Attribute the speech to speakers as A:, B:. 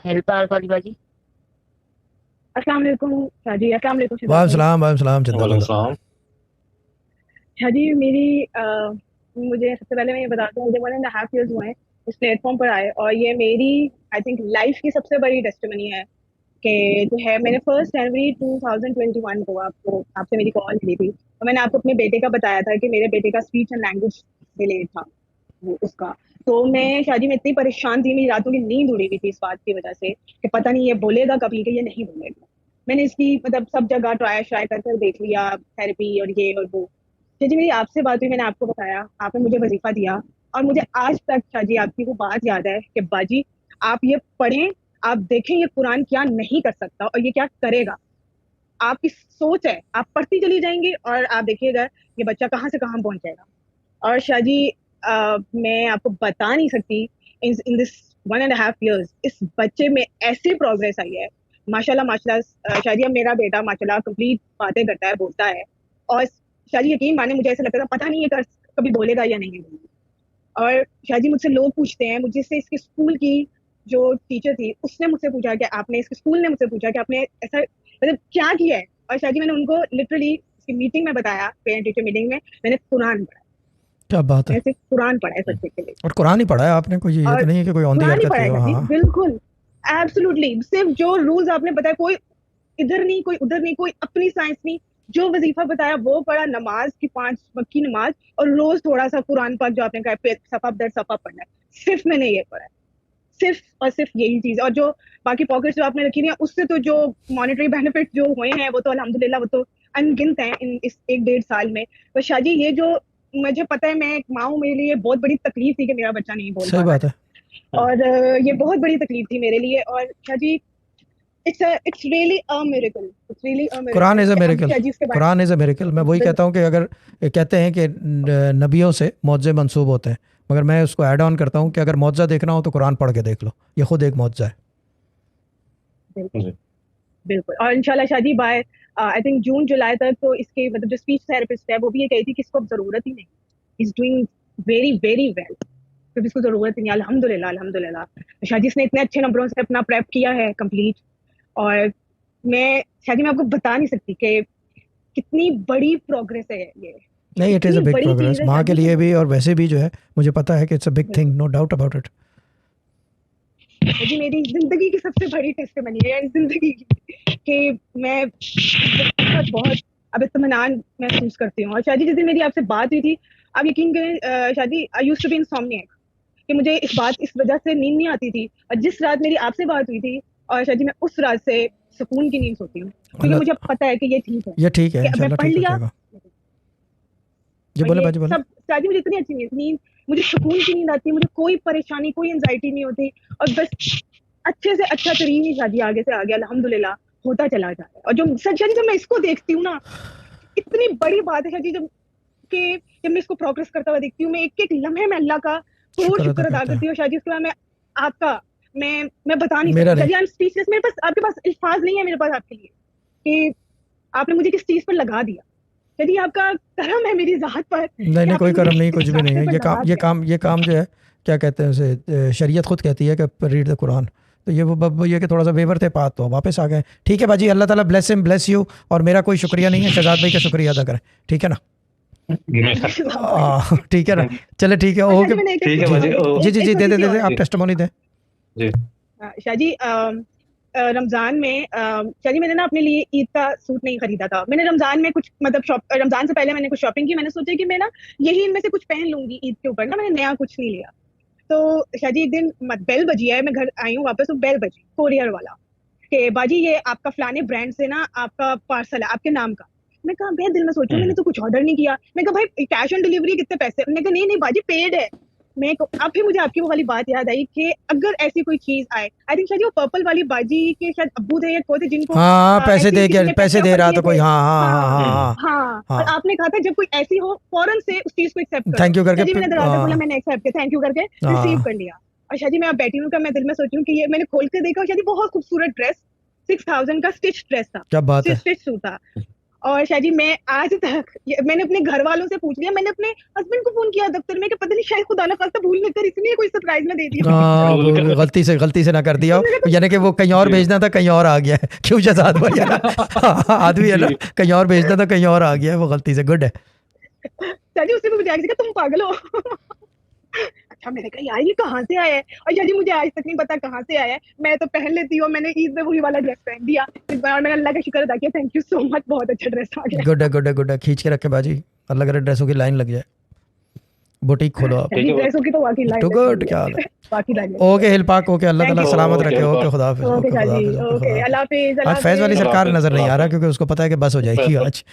A: Help are वाली बाजी।
B: अस्सलाम वालेकुम शाजी। अस्सलाम वालेकुम
C: वाह
B: शहजाद भाई।
C: सलाम, वाह सलाम, चिंता
D: वालेकुम
C: बोलो।
D: सलाम।
B: शाजी मुझे सबसे पहले मैं ये बताता हूँ, मुझे 1.5 years हुए हैं इस प्लेटफॉर्म पर आए, और ये मेरी आई थिंक लाइफ की सबसे बड़ी टेस्टिमनी है कि जो है, मैंने 1 जनवरी 2021 को आपसे मेरी कॉल मिली थी, और मैंने आपको अपने बेटे का बताया था कि मेरे बेटे का स्पीच एंड लैंग्वेज डिले था, वो उसका। तो मैं शादी में इतनी परेशान थी, मेरी रातों की नींद उड़ी हुई थी इस बात की वजह से कि पता नहीं ये बोलेगा कभी कि ये नहीं बोलेगा। मैंने इसकी मतलब सब जगह ट्राई ट्राई कर कर देख लिया, थेरेपी और ये और वो। जी मेरी आपसे बात हुई, मैंने आपको बताया, आपने मुझे वजीफा दिया, और मुझे आज तक शाजी आपकी वो बात याद है कि बाजी आप ये पढ़ें, आप देखें ये कुरान क्या नहीं कर सकता और ये क्या करेगा। आपकी सोच है, आप पढ़ती चली जाएंगी और आप देखिएगा ये बच्चा कहाँ से कहाँ पहुंच जाएगा। और शाजी मैं आपको बता नहीं सकती, इन दिस 1.5 years इस बच्चे में ऐसी प्रोग्रेस आई है, माशाल्लाह माशाल्लाह। शादी अब मेरा बेटा माशाल्लाह कंप्लीट बातें करता है, बोलता है। और शादी यकीन माने, मुझे ऐसा लगता था पता नहीं ये कभी बोलेगा या नहीं बोलेगा। और शादी मुझसे लोग पूछते हैं, मुझे से इसके स्कूल की जो टीचर थी उसने मुझसे पूछा कि आपने, इसके स्कूल ने मुझसे पूछा कि आपने ऐसा मतलब क्या किया है। और शादी मैंने उनको लिटरली इसकी मीटिंग में बताया, पेरेंट टीचर मीटिंग में, मैंने कुरान पढ़ा।
C: क्या बात है।
B: मैंने सिर्फ कुरान पढ़ा है इस बच्चे के लिए।
C: और कुरान ही पढ़ा है आपने, कोई ये
B: और
C: तो नहीं है कि कोई औंधी
B: कुरान ही
C: हरकत
B: पढ़ा
C: की
B: है
C: हो।
B: शादी,
C: हाँ।
B: बिल्कुल एब्सोल्युटली। सिर्फ जो रूल्स आपने बताया, कोई इधर नहीं कोई उधर नहीं, कोई अपनी साइंस नहीं, जो वजीफा बताया वो पढ़ा, नमाज की 5 वक्त की नमाज, और रोज थोड़ा सा कुरान पाक जो आपने कहा सफा दर सफा पढ़ना है, सिर्फ मैंने ये पढ़ा है। सिर्फ और सिर्फ यही चीज। और जो बाकी पॉकेट्स जो आपने रखी हुई है, उससे तो जो मॉनेटरी बेनिफिट जो हुए हैं वो तो अल्हम्दुलिल्लाह वो तो अनगिनत हैं इन इस 1 डेढ़ साल में। तो शाजी ये जो मुझे पता है, मैं एक माँ हूँ, मेरे लिए बहुत बड़ी तकलीफ थी कि मेरा बच्चा नहीं बोल
C: सही
B: पा रहा
C: बात है।
B: है। और ये बहुत बड़ी तकलीफ थी मेरे लिए। और Shaji it's really a miracle, it's really a
C: Quran
B: miracle
C: is a
B: कि अब
C: मिरेकल।
B: शाजी उसके
C: कुरान इज़ अ मिरेकल। मैं वही
B: बाद।
C: कहता हूँ कि अगर ये कहते हैं कि नबियों से मौज़े मंसूब होते हैं, मगर मैं उसको ऐड ऑन करता हूँ कि अगर मौज़ा देखना हो तो कुरान पढ़ के देख लो, ये खुद एक मौज़ा है।
B: बिल्कुल
D: जी।
B: बिल्कुल। और इंशाल्लाह शादी बाय आई थिंक जून जुलाई तक तो इसके मतलब जो स्पीच थेरेपिस्ट है वो भी ये कही थी कि इसको अब जरूरत ही नहीं, is doing very very well, क्योंकि इसको जरूरत ही नहीं। अल्हम्दुलिल्लाह अल्हम्दुलिल्लाह। शादी इसने इतने अच्छे नंबरों से अपना प्रेप किया है कंप्लीट। और मैं शादी में आपको बता नहीं सकती कि कितनी बड़ी प्रोग्रेस है ये,
C: नहीं, इट इज़
B: इतनी
C: अ बिग
B: बड़ी
C: प्रोग्रेस
B: चीज है
C: माँ के
B: शादी
C: लिए
B: की।
C: भी, और वैसे भी जो है मुझे पता है कि इट्स अ बिग
B: बिल्कुल।
C: Thing, no doubt about it.
B: शादी मेरी जिंदगी की सबसे बड़ी टेस्टिमनी है जिंदगी की, कि मैं बहुत बहुत अब इत्मीनान महसूस करती हूँ। और शादी जिस दिन मेरी आपसे बात हुई थी, आप यकीन करें शादी आई यूज्ड टू बी इनसोम्निएक, कि मुझे इस वजह से नींद नहीं आती थी। और जिस रात मेरी आपसे बात हुई थी, और शादी मैं उस रात से सुकून की नींद सोती हूँ, क्योंकि मुझे
C: अल्लाह,
B: पता है कि ये ठीक है,
C: ये ठीक है,
B: कि अब मैं
C: इंशाल्लाह
B: पढ़
C: ठीक हो
B: लिया।
C: जाएगा। जी
B: और
C: बोले
B: ये
C: बाजी, बोले।
B: सब शादी मुझे इतनी अच्छी नींद, मुझे सुकून की नींद आती है, मुझे कोई परेशानी कोई एंजाइटी नहीं होती। और बस अच्छे से अच्छा तरीन ही शादी आगे से आगे अल्हम्दुलिल्लाह होता चला जा रहा है। और जो सच्चाई जब मैं इसको देखती हूँ ना, इतनी बड़ी बात है शादी, जब कि जब मैं इसको प्रोग्रेस करता हुआ देखती हूँ, मैं एक एक लम्हे में अल्लाह का करोड़
C: शुक्र अदा
B: शुक्र अदा
C: करते हैं।
B: करती हूँ शादी। उसके बाद मैं आपका मैं बता नहीं
C: मेरा
B: सकती
C: नहीं।
B: शादी, आई एम स्पीचलेस। मेरे पास आपके पास अल्फाज नहीं है मेरे पास आपके लिए कि आपने मुझे किस चीज पर लगा दिया। यदि आपका करम है मेरी जात पर
C: नहीं
B: कि
C: नहीं,
B: आपने
C: कोई
B: मुझे
C: करम नहीं, कुछ
B: इस
C: भी नहीं
B: रास्ते
C: है।
B: पर
C: ये काम
B: लगा
C: ये
B: दिया।
C: काम ये काम जो है, क्या कहते हैं उसे, शरीयत खुद कहती है कि रीड द कुरान। तो ये वो ये कि थोड़ा सा वेवर थे पात, तो वापस आ गए। ठीक है बाजी, अल्लाह ताला ब्लेस हिम ब्लेस यू। और मेरा कोई शुक्रिया नहीं है, शहजाद भाई का शुक्रिया अदा करें। ठीक है ना।
B: थैंक यू शहजाद भाई।
C: ठीक है ना। चले ठीक है,
B: और
C: ओके।
B: शादी मैंने
D: ठीक है
C: जी
D: बाजी। ओ।
C: जी जी
B: एक
C: जी, दे
B: छोटी
C: दे
B: सी
C: दे दे,
B: और
C: आप
D: जी।
C: टेस्टिमोनी दें।
D: जी।
B: शादी रमजान में शादी मैंने ना अपने लिए ईद का सूट नहीं खरीदा था। मैंने रमजान में कुछ मतलब रमजान से पहले मैंने कुछ शॉपिंग की, मैंने सोचा कि मैं ना यही इनमें से कुछ पहन लूंगी ईद के ऊपर ना, मैंने नया कुछ नहीं लिया। तो शादी एक दिन बेल बजी है, मैं घर आई हूँ वापस, तो बेल बजी कोरियर वाला कि बाजी ये आपका फलाने ब्रांड से ना आपका पार्सल है आपके नाम का। मैं कहा, मैं दिल में सोचूं मैंने
D: हम्म।
B: तो कुछ ऑर्डर नहीं किया। मैं कहा भाई कैश ऑन डिलीवरी कितने पैसे, मैंने कहा नहीं नहीं बाजी पेड है। अब फिर मुझे आपकी वो वाली बात याद आई कि अगर ऐसी कोई चीज आए, आई थिंक शायद वो पर्पल वाली बाजी के शायद अब्बू थे या को थे जिनको
C: हाँ, पैसे
B: ऐसी
C: दे
B: किसी
C: के
B: ने पैसे
C: पैसे दे
B: ऑफर
C: रहा
B: किए
C: तो
B: थे।
C: कोई। हाँ हाँ हाँ
B: हाँ
D: हम्म।
C: हाँ
B: हाँ। और
C: हाँ
B: आपने कहा था जब कोई ऐसी हो फौरन से उस चीज को एक्सेप्ट कर लो।
C: थैंक यू करके
B: शायद मैंने दरवाजा खोला,
C: हाँ
B: मैंने एक्सेप्ट किया, थैंक यू करके रिसीव
C: हाँ।
B: कर लिया। और शादी मैं अब बैठी हूँ, मैं दिल में सोची हूँ कि ये मैंने खोल के देखा, और शादी बहुत खूबसूरत ड्रेस, 6,000 का स्टिच ड्रेस था,
C: क्या बात है।
B: स्टिच सूट था। और शायद जी मैं आज तक मैंने अपने घर वालों से पूछ लिया, मैंने अपने हस्बैंड को फोन किया दफ्तर में कि पता नहीं शायद खुदा ना खास्ता भूल न कर इसलिए कोई सरप्राइज ना दे दिया।
C: हाँ गलती से ना कर दिया हो, यानी कि वो कहीं और भेजना था कहीं और आ गया है। क्यों शहजाद भाई है ना, आदमी है ना, कहीं और भेजना था कहीं और आ गया है वो गलती से। गुड है।
B: शायद जी उसने भी मुझे आगे कहा तुम पागल हो। अच्छा मैंने कहा यार ये कहाँ से आया है, और शायद जी मुझे आज तक नहीं पता कहाँ से आया है। मैं तो पहन लेती हूँ, मैंने ईद में वही वाला ड्रेस पहन दिया इस बार, मैंने अल्लाह का शुक्र अदा किया, थैंक यू सो मच, बहुत अच्छा ड्रेस आ गया।
C: गुड है गुड है गुड है, खींच के रखे बाजी, अल्लाह करे ड्रेसों की लाइन लग जाए, बुटीक खोलो आप।
B: शायद जी ड्रेसों की तो वाकई लाइन
C: टू
B: लगी
C: गुड,
B: हुई
C: क्या
B: है।
C: हाल है?
B: बाकी लाइन
C: ओके हिलपाक, ओके अल्लाह
B: Thank
C: ताला
B: you.
C: सलामत
A: ओके,
C: रखे।
A: हिलपाक।
C: ओके खुदा हाफिज,
B: ओके
C: ओके खुदा
B: शायद जी,
C: हाफिज, ओके
B: ओके
C: खुदा हाफिज।
B: अल्लाह हाफिज,
C: आज फैज़ वाली
A: हाफिज।
C: सरकार नजर नहीं आ रहा
A: अल्लाह
C: क्योंकि उसको पता है कि बस हो जाएगी
A: हाफिज।
C: आज।